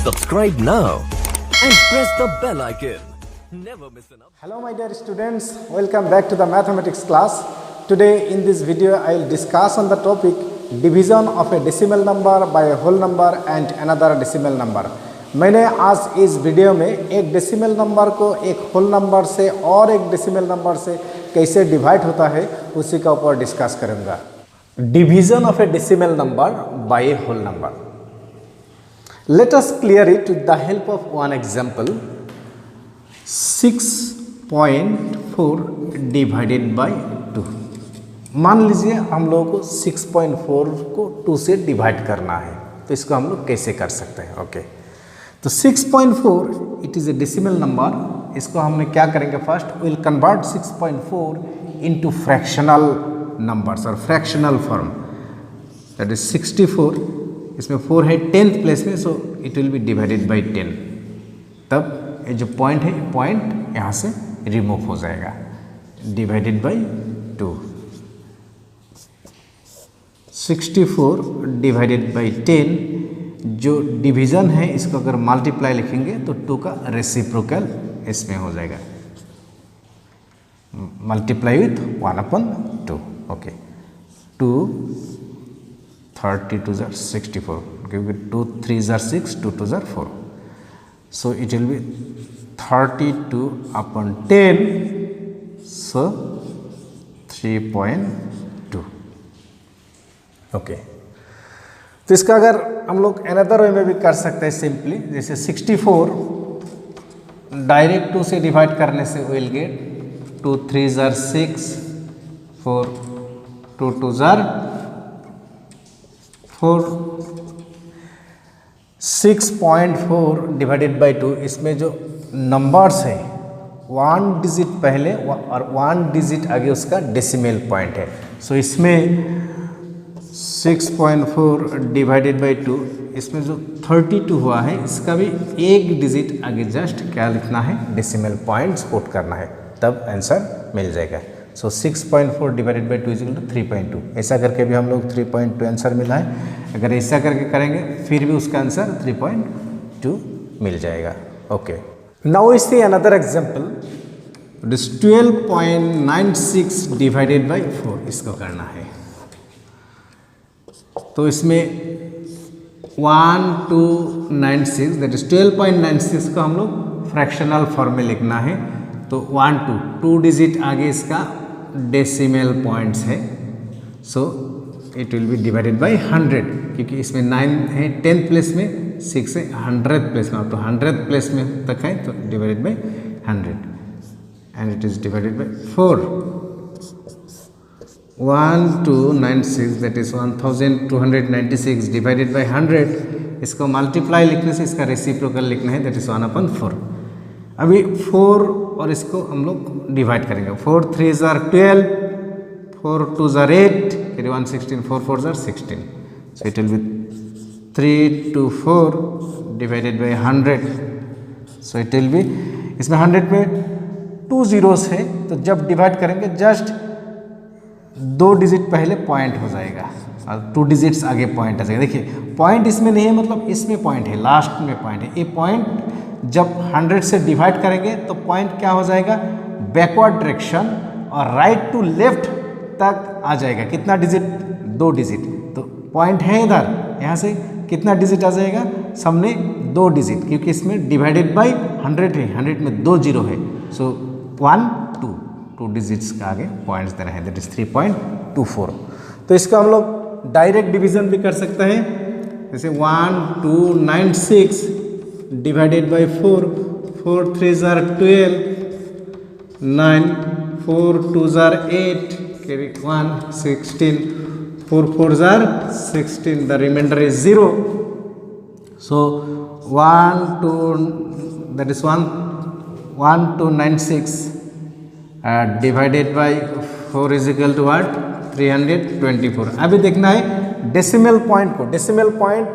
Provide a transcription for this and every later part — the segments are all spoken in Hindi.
Subscribe now and press the bell icon. Never miss an update. Hello my dear students, welcome back to the mathematics class. Today in this video I will discuss on the topic division of a decimal number by a whole number and another decimal number. मैंने आज इस वीडियो में एक डेसिमल नंबर को एक होल नंबर से और एक डेसिमल नंबर से कैसे डिवाइड होता है उसी का ऊपर डिस्कस करूँगा. Division of a decimal number by a whole number. Let us clear it with the help of one example. 6.4 divided by 2. मान लीजिए हम लोगों को 6.4 को 2 से डिवाइड करना है, तो इसको हम लोग कैसे कर सकते हैं. ओके, तो 6.4 it is a decimal number. इसको हमने क्या करेंगे, first will convert 6.4 into fractional numbers और फ्रैक्शनल फॉर्म. That is 64. इसमें 4 है 10th प्लेस में, so it will be divided by 10. तब ये जो पॉइंट है, पॉइंट यहाँ से रिमूव हो जाएगा. Divided by 2. 64 divided by 10. जो डिवीज़न है इसको अगर मल्टीप्लाई लिखेंगे तो 2 का रेसिप्रोकल इसमें हो जाएगा. Multiply with 1/2. ओके, 2 32 जार 64, क्योंकि 2 3 jar 6, 2 2 jar 4. So it will be 32/10, so 3.2. Okay, तो इसका अगर हम लोग अनदर वे में भी कर सकते हैं सिंपली, जैसे 64 डायरेक्ट 2 से डिवाइड करने से will get 2 3 jar 6, 4 2 2 jar 4. 6.4 divided by 2. इसमें जो नंबर्स है 1 डिजिट पहले और 1 डिजिट आगे उसका डेसिमल पॉइंट है. सो इसमें 6.4 डिवाइडेड बाई 2, इसमें जो 32 हुआ है इसका भी एक डिजिट आगे जस्ट क्या लिखना है, डेसिमल पॉइंट्स पुट करना है, तब आंसर मिल जाएगा. सो 6.4 डिवाइडेड बाई 2 इक्वल टू 3.2. ऐसा करके भी हम लोग 3.2 आंसर मिला है. अगर ऐसा करके करेंगे फिर भी उसका आंसर 3.2 मिल जाएगा. Okay, now we see another example. This 12.96 divided by 4 इसको करना है. तो इसमें 1296 दैट इज 12.96 को हम लोग फ्रैक्शनल फॉर्म में लिखना है. तो 1 2 डिजिट आगे इसका डेसिमल पॉइंट्स है. So it will be divided by 100, क्योंकि इसमें 9 है 10th प्लेस में, 6 है 100th प्लेस में, तो 100th प्लेस में तक है, तो divided by 100 and it is divided by 4. 1296 that is 1296 divided by 100. इसको मल्टीप्लाई लिखने से इसका रेसिप्रोकल लिखना है, दैट इज 1/4. अभी 4 और इसको हम लोग डिवाइड करेंगे. 4 3 जार 12, 4 2 जार 8, फिर 1 16, 4 4 जार 16. So it will be 324 divided by 100. So it will be, इसमें 100 में 2 जीरोस है, तो जब डिवाइड करेंगे जस्ट 2 डिजिट पहले पॉइंट हो जाएगा और 2 डिजिट्स आगे पॉइंट आ जाएगा. देखिए पॉइंट इसमें नहीं है, मतलब इसमें पॉइंट है, लास्ट में पॉइंट है. ये पॉइंट जब 100 से डिवाइड करेंगे तो पॉइंट क्या हो जाएगा, बैकवर्ड डायरेक्शन और राइट टू लेफ्ट तक आ जाएगा. कितना डिजिट, 2 डिजिट. तो पॉइंट है इधर, यहाँ से कितना डिजिट आ जाएगा, सामने 2 डिजिट, क्योंकि इसमें डिवाइडेड बाई 100 है, 100 में 2 जीरो है. सो 1 2 डिजिट्स का आगे पॉइंट्स देना है, दैट इज 3.24. तो इसका हम लोग डायरेक्ट डिवीजन भी कर सकते हैं, जैसे 1296 डिवाइडेड बाई 4. 4 3 जार 12, 9 4 2 जार 8, 1 16, 4 4 जार 16, the remainder is 0. So 1296 divided by 4 is equal to what, 324. अभी देखना है डेसिमल पॉइंट को. डेसिमल पॉइंट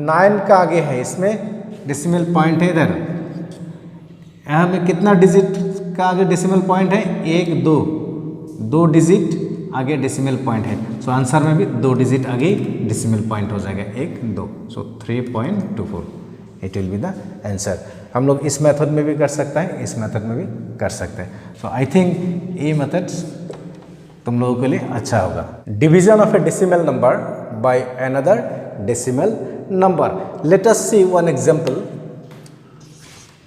9 का आगे है, इसमें डेसिमल पॉइंट है इधर. यहाँ में कितना डिजिट का आगे डेसिमल पॉइंट है, 1 2 डिजिट आगे डेसिमल पॉइंट है। सो आंसर में भी 2 डिजिट आगे डेसिमल पॉइंट हो जाएगा 1 2। सो 3.24 it will be the answer. हम लोग इस मेथड में भी कर सकते हैं, इस मेथड में भी कर सकते हैं। सो आई थिंक ये मेथड तुम लोगों के लिए अच्छा होगा। Division of a decimal number by another decimal number. Let us see one example.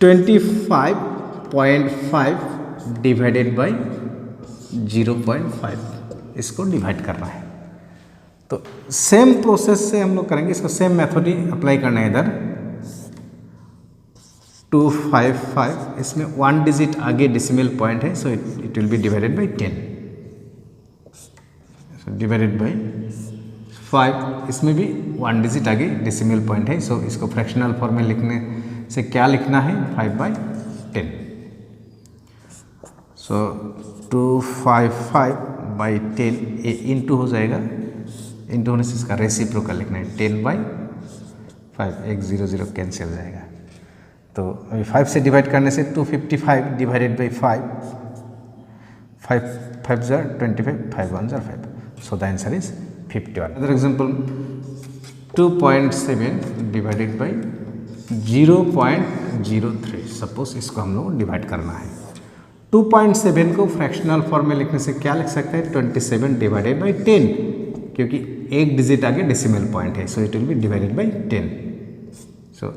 25.5 divided by 0.5, इसको डिवाइड करना है। तो सेम प्रोसेस से हम लोग करेंगे, इसको सेम मेथड ही अप्लाई करना है इधर। 255, इसमें 1 डिजिट आगे डेसिमल पॉइंट है, so it will be divided by 10, divided by 5, इसमें भी 1 डिजिट आगे डेसिमल पॉइंट है, सो इसको फ्रैक्शनल फॉर्म में लिखने से क्या लिखना है, 5/10। सो 255/10 ये इंटू हो जाएगा, इंटू होने से इसका रेसिप्रोकल लिखना है 10/5, 1 0 0 कैंसिल हो जाएगा। तो अभी 5 से डिवाइड करने से 255 divided by 5, 5 5 jar 25, 5 1 jar 5, so the answer is 51। Other example 2.7 divided by 0.03, suppose इसको हम लोग डिवाइड करना है। 2.7 को फ्रैक्शनल फॉर्म में लिखने से क्या लिख सकते हैं, 27 डिवाइडेड बाई 10, क्योंकि एक डिजिट आगे डेसिमल पॉइंट है, so it will be divided by 10। So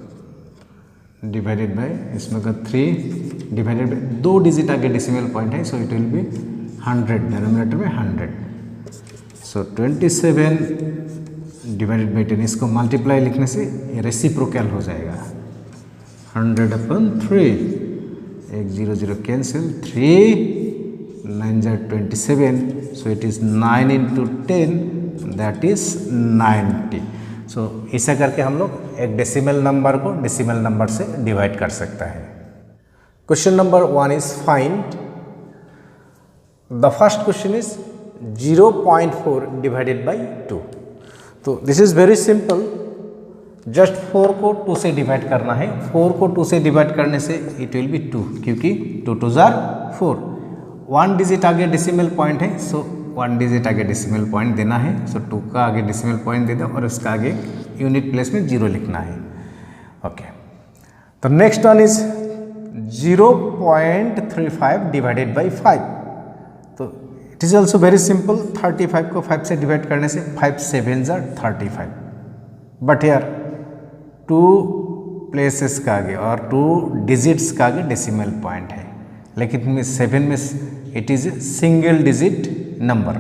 divided by, इसमें का 3 डिवाइडेड बाई 2 डिजिट आगे डेसिमल पॉइंट है, so it will be 100, denominator में 100। सो 27 डिवाइडेड बाई 10, इसको मल्टीप्लाई लिखने से ये रेसिप्रोकल हो जाएगा 100/3, 1 0 0 cancel, 3 9 jar 27, so it is 9 into 10, that is 90। सो ऐसा करके हम लोग एक डेसिमल नंबर को डेसिमल नंबर से डिवाइड कर सकता है। Question number 1 is find the first question is 0.4 divided by 2। तो this is very simple, just 4 को 2 से डिवाइड करना है। 4 को 2 से डिवाइड करने से इट विल बी 2, क्योंकि 2 2 जार 4, 1 डिजिट आगे डेसिमल पॉइंट है, सो 1 डिजिट आगे डेसिमल पॉइंट देना है, सो 2 का आगे डेसिमल पॉइंट दे दो और उसका आगे यूनिट प्लेस में 0 लिखना है। ओके, तो next one is 0.35 divided by 5। तो it is also very simple, 35 को 5 से डिवाइड करने से 5 7 जार 35, बट यार 2 प्लेसेस का आगे और 2 डिजिट्स का आगे डेसिमल पॉइंट है, लेकिन 7 में it is a single digit number,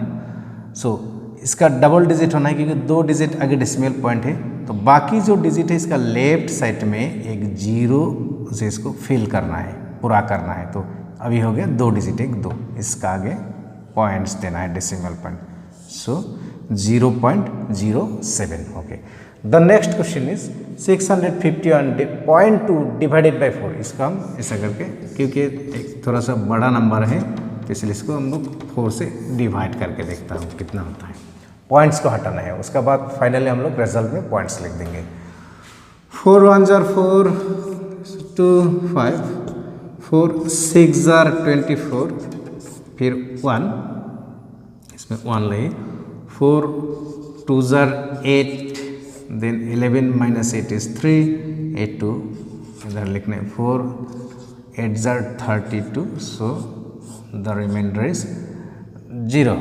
so इसका डबल डिजिट होना है, क्योंकि 2 डिजिट आगे डेसिमल पॉइंट है। तो बाकी जो डिजिट है इसका लेफ्ट साइड में एक 0 से इसको फिल करना है, पूरा करना है। तो अभी हो गया 2 डिजिट, एक 2, इसका आगे पॉइंट्स देना है decimal point, so 0.07। Okay, the next question is 651.2 divided by 4। इसका हम ऐसा करके, क्योंकि एक थोड़ा सा बड़ा नंबर है तो इसलिए इसको हम लोग 4 से डिवाइड करके देखता हूँ कितना होता है। पॉइंट्स को हटाना है, उसके बाद फाइनली हम लोग रिजल्ट में पॉइंट्स लिख देंगे। 4 1 जार 4, 2 5, 4 6 जार 24, फिर 1, इसमें 1 लगे, 4 2 जार 8, देन 11 माइनस 8 इज 3, 8 2 इधर लिखने, 4 8 jar 32, so the remainder is 0.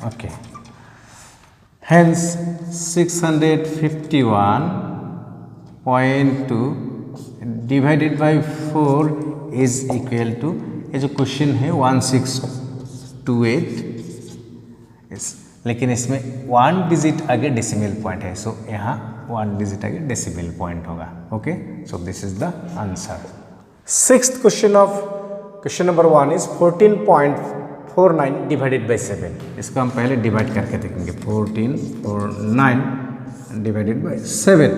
Okay, hence 651.2 divided by 4 is equal to, ये जो क्वेश्चन है 1628, लेकिन इसमें 1 डिजिट आगे डेसिमल पॉइंट है, सो यहाँ 1 डिजिट आगे डेसिमल पॉइंट होगा। Okay, so this is the answer. Sixth question of question number 1 is 14.49 divided by 7। इसको हम पहले डिवाइड करके देखेंगे। 14.49 डिवाइडेड बाई 7,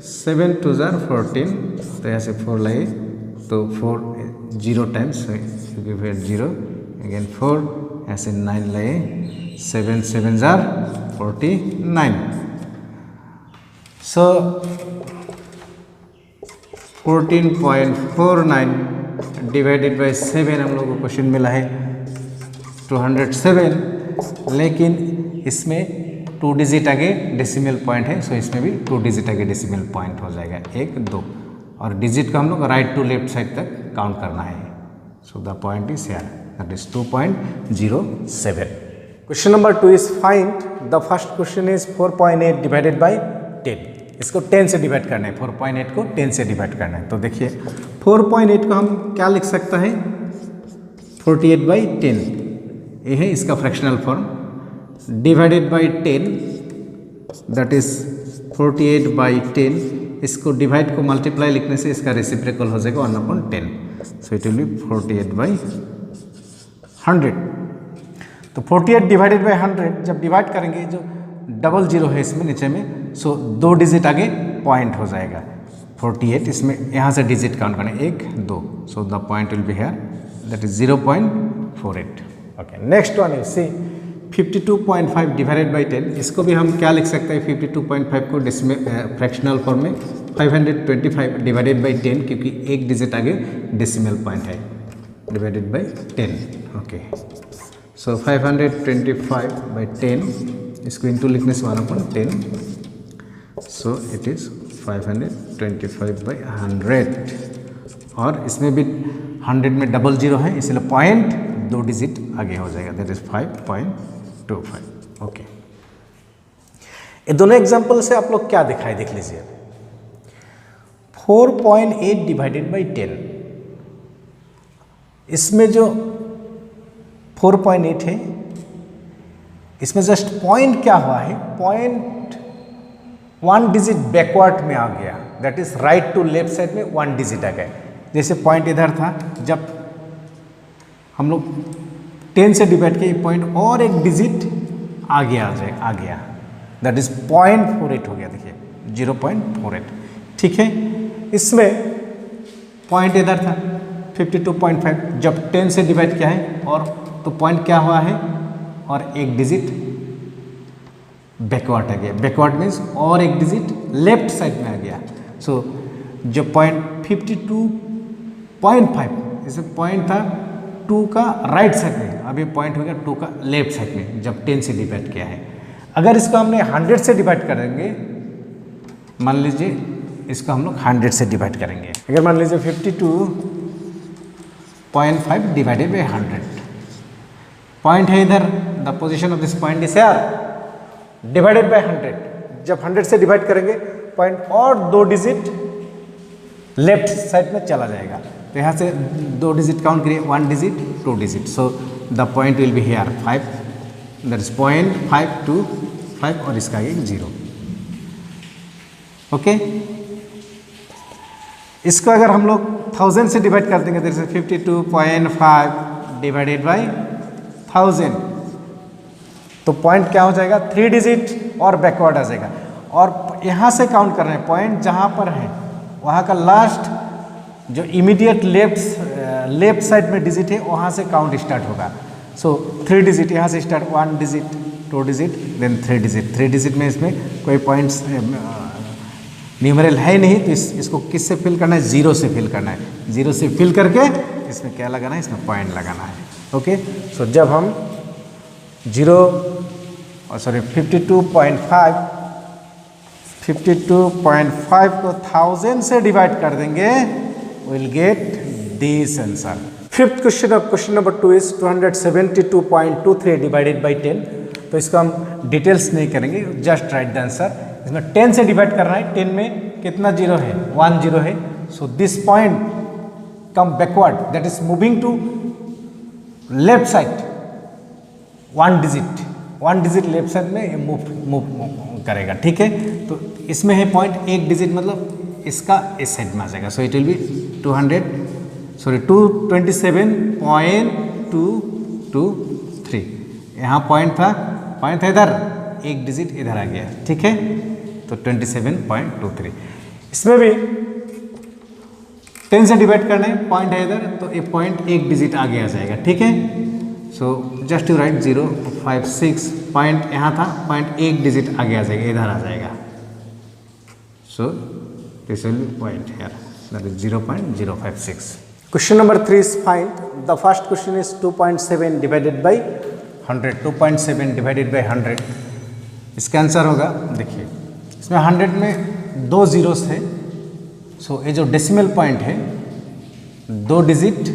7 2 जार 14, तो यहाँ से 4 लगे, तो 4 0 टाइम्स, क्योंकि फिर 0 अगेन 4, यहाँ से 9 लगे, 7 7 जार 49, सो 14.49 डिवाइडेड बाई 7 हम लोग को क्वेश्चन मिला है 207, लेकिन इसमें 2 डिजिट आगे डेसिमल पॉइंट है, सो इसमें भी 2 डिजिट आगे डेसिमल पॉइंट हो जाएगा, 1 2, और डिजिट को हम लोग राइट टू लेफ्ट साइड तक काउंट करना है। सो the point is here, that is 2.07। Question number 2 is find the first question is 4.8 divided by 10। इसको 10 से डिवाइड करना है, 4.8 को 10 से डिवाइड करना है। तो देखिए 4.8 को हम क्या लिख सकते हैं, 48/10, ये है इसका fractional form, divided by 10 that is 48/10। इसको डिवाइड को मल्टीप्लाई लिखने से इसका रेसिप्रोकल हो जाएगा 1/10, सो इट विल बी 48/100। तो 48 डिवाइडेड बाई 100 जब डिवाइड करेंगे, जो डबल जीरो है इसमें नीचे में, सो 2 डिजिट आगे पॉइंट हो जाएगा 48, इसमें यहाँ से डिजिट काउंट करना है 1 2, so the point will be here, that is 0.48। Okay, next one is C 52.5 divided by 10। इसको भी हम क्या लिख सकते हैं, 52.5 को फ्रैक्शनल फॉर्म में 525 डिवाइडेड बाई 10, क्योंकि एक डिजिट आगे डेसिमल पॉइंट है, डिवाइडेड बाई 10। ओके, सो 525/10, इसको इंटू लिखने से 1/10, सो इट इज़ 525/100, और इसमें भी 100 में डबल जीरो है, इसलिए पॉइंट 2 डिजिट आगे हो जाएगा, दैट इज 5.25। ओके, ये दोनों एग्जाम्पल से आप लोग क्या दिखाए देख लीजिए। 4.8 डिवाइडेड बाई 10, इसमें जो 4.8 है, इसमें जस्ट पॉइंट क्या हुआ है, पॉइंट 1 डिजिट बैकवर्ड में आ गया, that is right to left side में 1 डिजिट आ गया। जैसे पॉइंट इधर था, जब हम लोग 10 से डिवाइड किए, पॉइंट और एक डिजिट आगे आ गया, दैट इज 0.48 हो गया, देखिए 0.48। ठीक है, इसमें पॉइंट इधर था 52.5, जब 10 से डिवाइड किया है, और तो पॉइंट क्या हुआ है, और एक डिजिट बैकवर्ड आ गया, बैकवर्ड मीन्स और एक डिजिट लेफ्ट साइड में आ गया। सो जब पॉइंट 52.5, इसमें पॉइंट था 2 का राइट साइड में, अभी पॉइंट हो गया 2 का लेफ्ट साइड में, जब 10 से डिवाइड किया है। अगर इसको हमने 100 से डिवाइड करेंगे, मान लीजिए इसको हम लोग 100 से डिवाइड करेंगे, अगर मान लीजिए 52.5 डिवाइडेड बाई 100, पॉइंट है इधर, the position of this point is here, divided by 100, जब 100 से डिवाइड करेंगे, पॉइंट और 2 डिजिट लेफ्ट साइड में चला जाएगा, तो यहाँ से 2 डिजिट काउंट करिए, 1 digit 2 digit, so the point will be here 5, that is 0.525, और इसका एक 0। ओके, इसको अगर हम लोग 1000 से डिवाइड कर देंगे, दैट इज 52.5 डिवाइडेड बाई 1000, तो पॉइंट क्या हो जाएगा, 3 डिजिट और बैकवर्ड आ जाएगा, और यहाँ से काउंट कर रहे हैं, पॉइंट जहाँ पर है वहाँ का लास्ट जो इमीडिएट लेफ्ट साइड में डिजिट है, वहाँ से काउंट स्टार्ट होगा। सो 3 डिजिट यहाँ से start, 1 digit 2 digit then 3 digit, 3 digit में इसमें कोई पॉइंट्स न्यूमरल है नहीं, तो इसको किससे फिल करना है, 0 से फिल करना है, 0 से फिल करके इसमें क्या लगाना है, इसमें पॉइंट लगाना है। ओके, सो जब हम 52.5 को 1000 से डिवाइड कर देंगे, will get this answer. Fifth question of question number 2 is 272.23 divided by 10। तो इसको हम डिटेल्स नहीं करेंगे, जस्ट राइट द आंसर। इसमें 10 से डिवाइड करना है, 10 में कितना जीरो है, 1 जीरो है, so this point come backward, that is moving to left side 1 digit left side में मूव करेगा। ठीक है, तो इसमें है पॉइंट, एक डिजिट मतलब इसका इस साइड में आ जाएगा, सो इट विल बी 227.223। यहाँ पॉइंट था इधर, एक डिजिट इधर आ गया। ठीक है, तो 27.23। इसमें भी 10 से डिवाइड करना है, पॉइंट है इधर, तो एक पॉइंट एक डिजिट आगे आ जाएगा। ठीक है, so just to right 056, point यहाँ था, पॉइंट एक डिजिट आगे आ जाएगा, इधर आ जाएगा। So this will be point here, that is 0.056। Question number 3 is find the first question is 2.7 divided by 100. 2.7 divided by 100. इसका आंसर होगा, देखिए इसमें 100 में 2 जीरोस है, सो ये जो डेसिमल पॉइंट है 2 डिजिट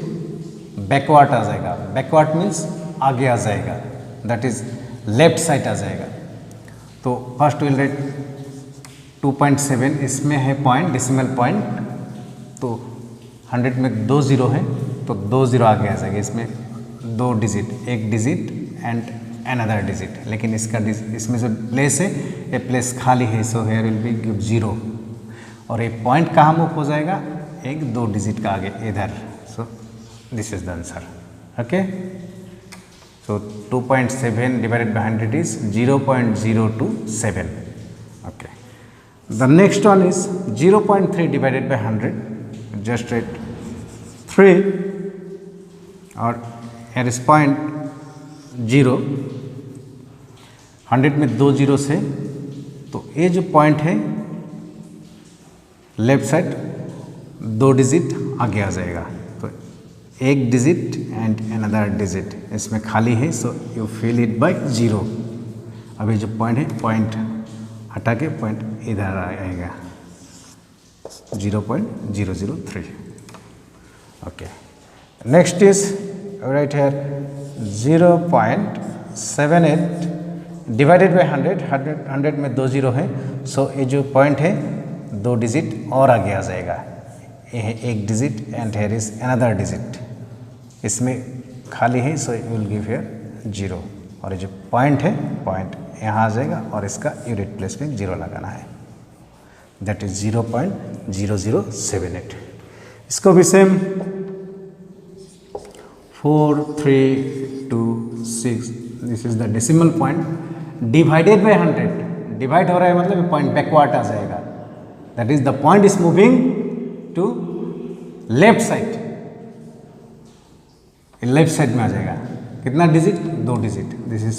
बैकवर्ड आ जाएगा। बैकवर्ड मीन्स आगे आ जाएगा, दैट इज लेफ्ट साइड आ जाएगा। तो फर्स्ट विल राइट 2.7, इसमें है पॉइंट डेसिमल पॉइंट, तो 100 में 2 जीरो है तो 2 जीरो आगे आ जाएगा। इसमें 2 डिजिट, एक डिजिट एंड अनदर डिजिट, लेकिन इसमें जो प्लेस है ये प्लेस खाली है, so here will be give 0। और ये पॉइंट कहाँ मूव हो जाएगा, एक 2 डिजिट का आगे इधर। So this is the answer. Okay, so 2.7 divided by 100 is 0.027. Okay, the next one is 0.3 divided by 100, just write 3, और here is point 0, 100 में 2 जीरो से, तो ये जो पॉइंट है लेफ्ट साइड 2 डिजिट आगे आ जाएगा, तो एक डिजिट एंड अनदर डिजिट, इसमें खाली है, so you fill it by 0। अभी जो पॉइंट है, पॉइंट हटा के पॉइंट इधर आएगा 0.003। Okay, next is right here 0.78 divided by 100 में 2 जीरो है, सो ये जो पॉइंट है 2 डिजिट और आगे आ जाएगा, ये है एक digit and here is another digit, इसमें खाली है, so you will give here 0। और ये जो पॉइंट है, पॉइंट यहाँ आ जाएगा और इसका यूनिट प्लेस में 0 लगाना है, दैट इज 0.0078। इसको भी same 4, 3, 2, 6, this is the decimal point divided by 100, divide हो रहा है मतलब पॉइंट बैकवर्ड आ जाएगा, that is the point is moving to left side, left side में आ जाएगा। कितना digit, 2 digit, this is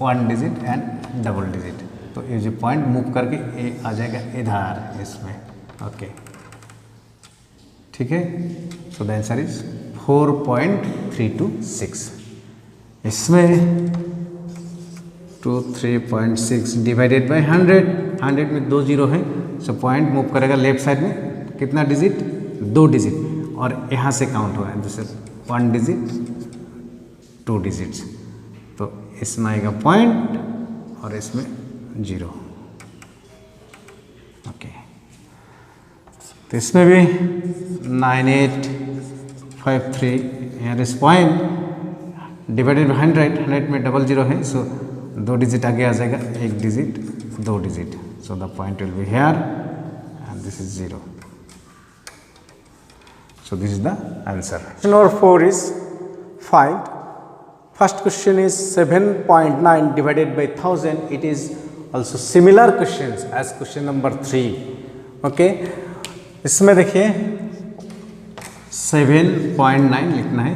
1 digit and double digit, तो ये जो पॉइंट मूव करके ये आ जाएगा इधर इसमें। ओके, ठीक है, सो द आंसर इज 4.326। इसमें 3.6 डिवाइडेड बाय 100 में 2 जीरो है, सो पॉइंट मूव करेगा लेफ्ट साइड में, कितना डिजिट, 2 डिजिट, और यहाँ से काउंट हुआ है, जैसे 1 डिजिट 2 डिजिट्स, तो इसमें आएगा पॉइंट और इसमें 0। ओके, तो इसमें भी 9853 यहाँ इस पॉइंट डिवाइडेड बाय 100 में 00 है, सो 2 डिजिट आगे आ जाएगा, एक digit 2 digit, so the point will be here and this is 0। So this is the answer. Question number 4 is find. First question is 7.9 divided by 1000. It is also similar questions as question number 3. Okay. इसमें देखिए 7.9 लिखना है,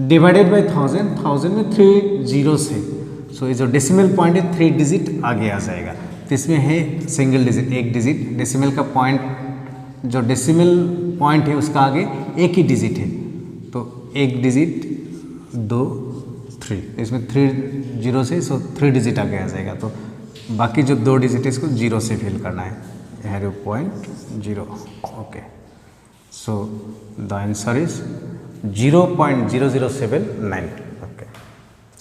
डिवाइडेड बाय 1000 में 3 जीरोस है, सो ये जो डेसिमल पॉइंट है 3 डिजिट आगे आ जाएगा, तो इसमें है सिंगल डिजिट, एक डिजिट, डेसिमल का पॉइंट जो डेसिमल पॉइंट है उसका आगे एक ही डिजिट है, तो एक डिजिट 2 3, इसमें 3 जीरो से, सो 3 डिजिट आगे आ जाएगा, तो बाकी जो 2 डिजिट है इसको 0 से फिल करना है, here 0.0। Okay, so the answer is 0.0079। Okay,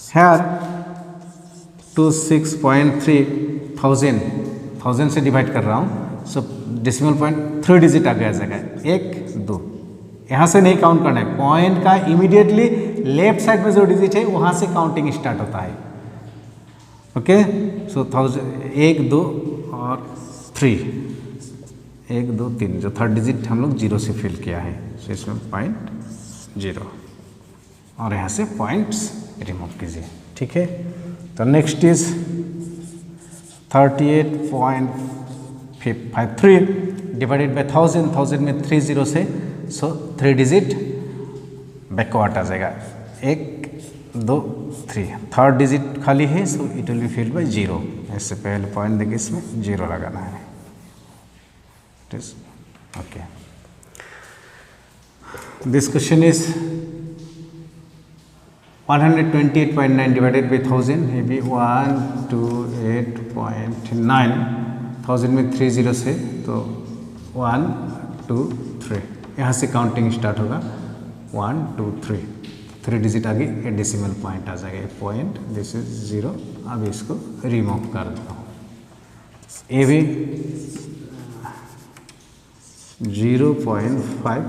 here 26.3 1000 से डिवाइड कर रहा हूँ, सो डेसिमल पॉइंट 3 डिजिट आ गया जाएगा, 1 2, यहाँ से नहीं काउंट करना है, पॉइंट का इमीडिएटली लेफ्ट साइड में जो डिजिट है वहाँ से काउंटिंग स्टार्ट होता है। ओके, सो 1 2 और 3, 1 2 3, जो थर्ड डिजिट हम लोग 0 से फिल किया है, सो इसमें 0 और यहाँ से पॉइंट्स रिमूव कीजिए। ठीक है, तो नेक्स्ट इज 38.53 डिवाइडेड बाय 1000 में 3 जीरो से, सो 3 डिजिट बैकवर्ड आ जाएगा, 1 2 3, थर्ड डिजिट खाली है, so it will be filled by 0। इससे पहले पॉइंट देखिए, इसमें 0 लगाना है। Okay, this question is 128.9 divided by 1000 ये भी 128.9 1000 में 3 जीरो से तो 1 2 3 यहाँ से काउंटिंग स्टार्ट होगा 1 2 3 3 डिजिट आगे ये डेसिमल पॉइंट आ जाएगा पॉइंट दिस इज 0। अब इसको रिमूव कर देता हूँ ये भी 0.5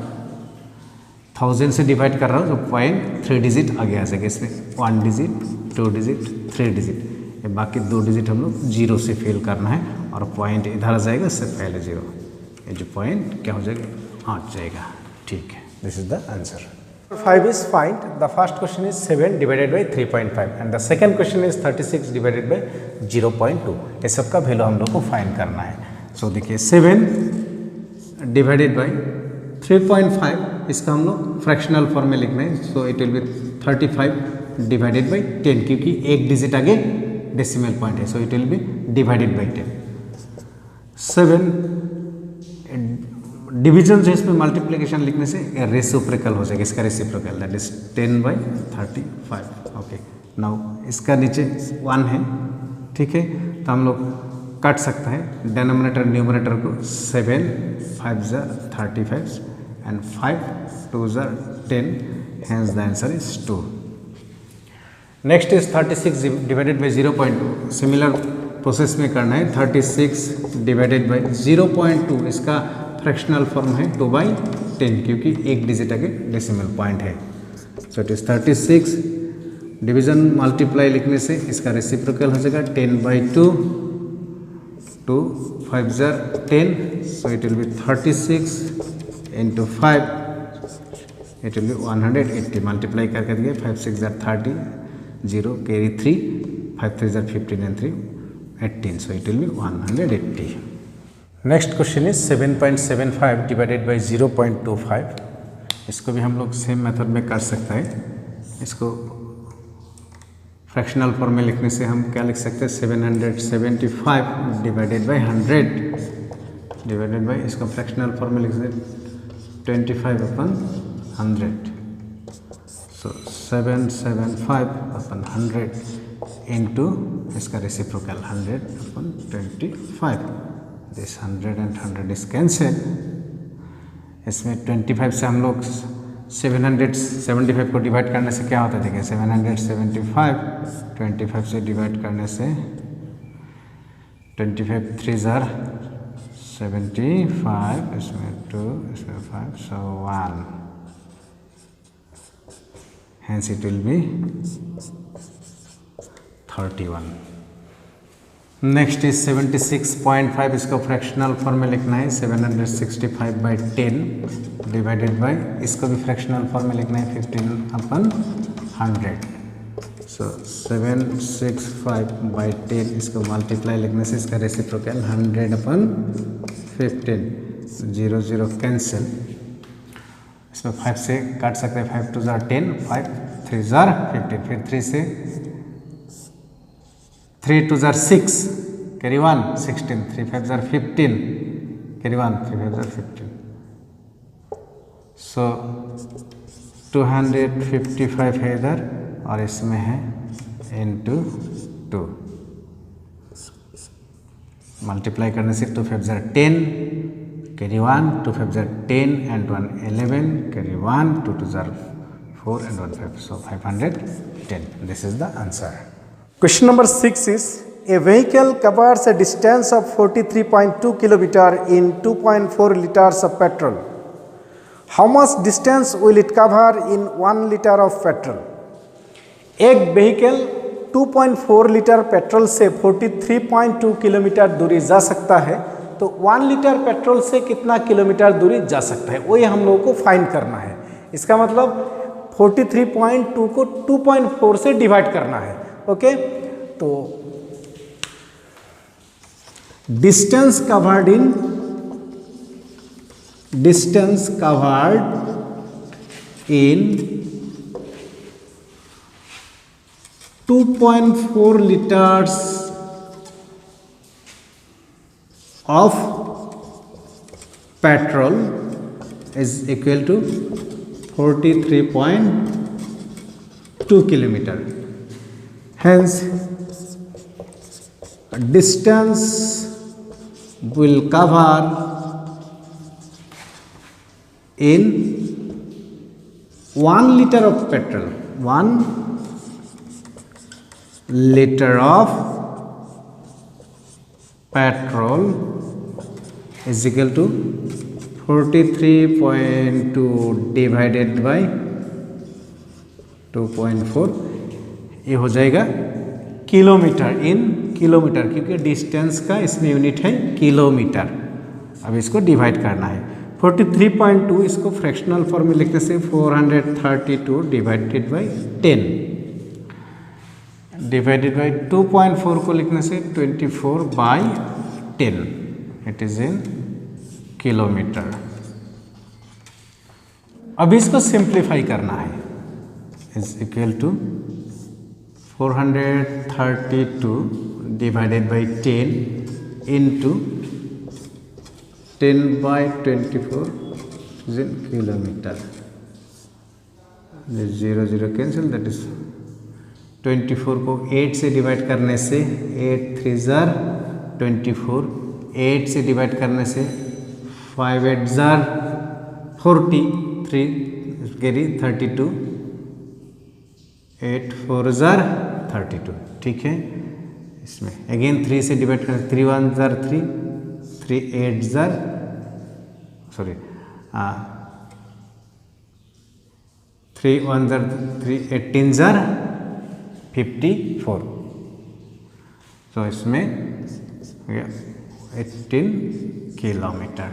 1000 से डिवाइड कर रहा हूँ तो पॉइंट 3 डिजिट आगे आ जाएगा इसमें 1 डिजिट 2 डिजिट 3 डिजिट ये बाकी 2 डिजिट हम लोग जीरो से फिल करना है और पॉइंट इधर आ जाएगा इससे पहले 0 ये जो पॉइंट क्या हो जाएगा आ जाएगा ठीक है this is the answer 5 is find the first question is 7 divided by 3.5 and the second question is 36 divided by 0.2 ये सब का वैल्यू हम लोग को फाइंड करना है सो देखिए 7 डिवाइडेड बाय 3.5 इसका हम लोग फ्रैक्शनल फॉर्म में लिखना है so it will be 35 divided by 10 क्योंकि एक डिजिट आगे डेसिमल पॉइंट है so it will be divided by 10 7 division जो इसमें मल्टीप्लिकेशन लिखने से रेसिप्रोकल हो जाएगा इसका reciprocal that is 10/35 okay now इसका नीचे 1 है ठीक है तो हम लोग काट सकते हैं डिनोमिनेटर न्यूमरेटर को 7 5 35 and 5 2 10 hence the answer is 2। Next is 36 divided by 0.2 similar process में करना है 36 डिवाइडेड बाय 0.2 इसका फ्रैक्शनल फॉर्म है 2/10 क्योंकि एक डिजिट आगे डेसिमल पॉइंट है so it is 36 division multiply लिखने से इसका रेसिप्रोकल हो जाएगा 10/2 2 5 10 so it will be 36 into 5 it will be 180 multiply करके दिए 5 6 30 0 carry 3 5 3 15 and 3 18 so it will be 180। Next question is 7.75 divided by 0.25 इसको भी हम लोग सेम मेथड में कर सकते हैं इसको फ्रैक्शनल फॉर्म में लिखने से हम क्या लिख सकते हैं 775 डिवाइडेड बाय 100 डिवाइडेड बाय इसको फ्रैक्शनल फॉर्म में लिख सकते 25/100 सो 775/100 इनटू इसका reciprocal 100/25 this 100 and 100 is cancel इसमें 25 से हम लोग 775 को डिवाइड करने से क्या होता है देखिए 775 25 से डिवाइड करने से 25 3 75 इसमें 2 इसमें 5 so 1 hence it will be 31। Next is 76.5 इसको फ्रैक्शनल फॉर्म में लिखना है 765/10 डिवाइडेड बाय इसको भी फ्रैक्शनल फॉर्म में लिखना है 15/100 सो 765/10 इसको मल्टीप्लाई लिखने से इसका रेसिप्रोकल 100/15 0 0 कैंसिल इसमें 5 से काट सकते हैं 5 2 10 5 3 15 फिर 3 से 3 2 6 carry 1 16 3 5 15 carry 1 3 5 15 सो 255 है इधर और इसमें है into 2 मल्टीप्लाई करने से 2 5 10 carry 1 2 5 10 and 1 11 carry 1 2 2 4 and 1 5 so 510 this is the answer। Question number 6 is a vehicle covers a distance of 43.2 km in 2.4 liters of petrol. How much distance will it cover in 1 liter of petrol? एक व्हीकल 2.4 लीटर पेट्रोल से 43.2 किलोमीटर दूरी जा सकता है तो 1 लीटर पेट्रोल से कितना किलोमीटर दूरी जा सकता है वो हम लोगों को फाइंड करना है। इसका मतलब 43.2 को 2.4 से डिवाइड करना है ओके तो distance covered 2.4 liters of petrol is equal to 43.2 2 kilometer. Hence, distance will cover in 1 liter of petrol. 1 liter of petrol is equal to 43.2 divided by 2.4, ये हो जाएगा किलोमीटर इन किलोमीटर, क्योंकि डिस्टेंस का इसमें यूनिट है किलोमीटर। अब इसको डिवाइड करना है। 43.2 इसको फ्रैक्शनल फॉर्म में लिखने से 432 डिवाइडेड बाई 10 डिवाइडेड बाई 2.4 को लिखने से 24 by 10, it is in kilometre. अब इसको सिंप्लीफाई करना है, is equal to 432 divided by 10 into 10 by 24 is in kilometre. 0 0 cancel, that is 24 को 8 से डिवाइड करने से 8 3 जार 24, 8 से डिवाइड करने से 5 8 जार 40, 3 कैरी 32, 8 4 जार 32, ठीक है। इसमें अगेन 3 से डिवाइड करने 3 1 जार 3, 3 8 जार 3 1 जार 3, 18 जार 54, तो इसमें 18 किलोमीटर।